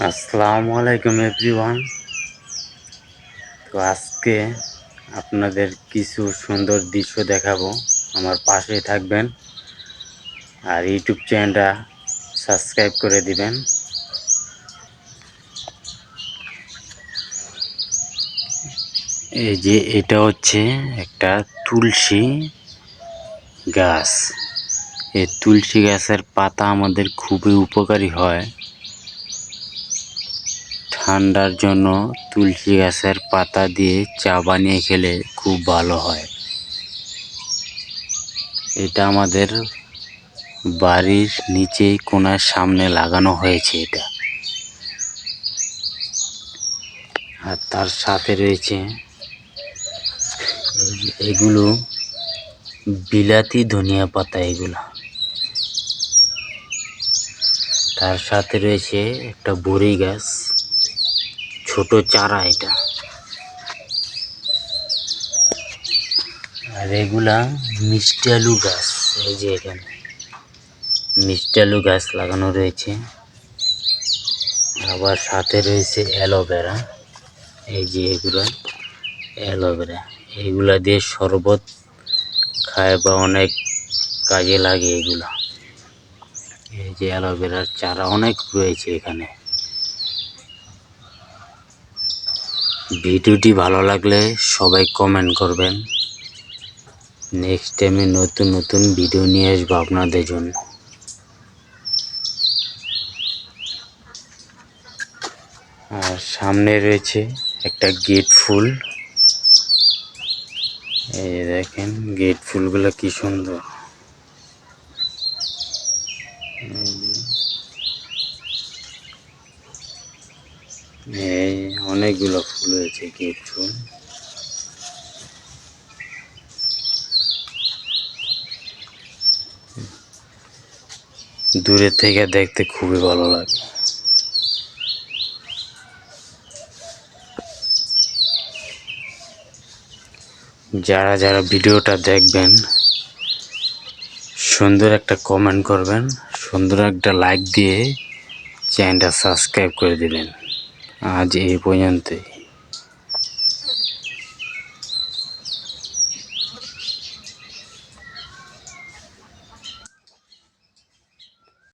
আসসালামু আলাইকুম এভরিওয়ান। তো আজকে আপনাদের কিছু সুন্দর দৃশ্য দেখাবো, আমার পাশেই থাকবেন আর ইউটিউব চ্যানেলটা সাবস্ক্রাইব করে দিবেন। এই যে এটা হচ্ছে একটা তুলসী গাছ। এই তুলসী গাছের পাতা আমাদের খুবই উপকারী হয়। ঠান্ডার জন্য তুলসী গাছের পাতা দিয়ে চা বানিয়ে খেলে খুব ভালো হয়। এটা আমাদের বাড়ির নিচেই কোণার সামনে লাগানো হয়েছে এটা। আর তার সাথে রয়েছে এগুলো বিলাতি ধনিয়া পাতা এগুলা। তার সাথে রয়েছে একটা বড়ি গাছ, ছোট চারা এটা। আর এগুলা মিষ্টি আলু গাছ। এই যে এখানে মিষ্টি আলু গাছ লাগানো রয়েছে। আবার সাথে রয়েছে অ্যালোভেরা। এই যে এগুলা অ্যালোভেরা, এগুলা দিয়ে শরবত খায় বা অনেক কাজে লাগে এগুলা। এই যে অ্যালোভেরার চারা অনেক রয়েছে এখানে। ভিডিওটি ভালো লাগলে সবাই কমেন্ট করবেন। নেক্সট টাইমে নতুন নতুন ভিডিও নিয়ে আসবো আপনাদের জন্য। আর সামনে রয়েছে একটা গেট ফুল। এই দেখেন গেট ফুলগুলো কি সুন্দর। এই অনেকগুলো ফুল হয়েছে গেট ফুল। দূরে থেকে দেখতে খুবই ভালো লাগে। যারা যারা ভিডিওটা দেখবেন সুন্দর একটা কমেন্ট করবেন, সুন্দর একটা লাইক দিয়ে চ্যানেলটা সাবস্ক্রাইব করে দিবেন। আজ এই পর্যন্তই।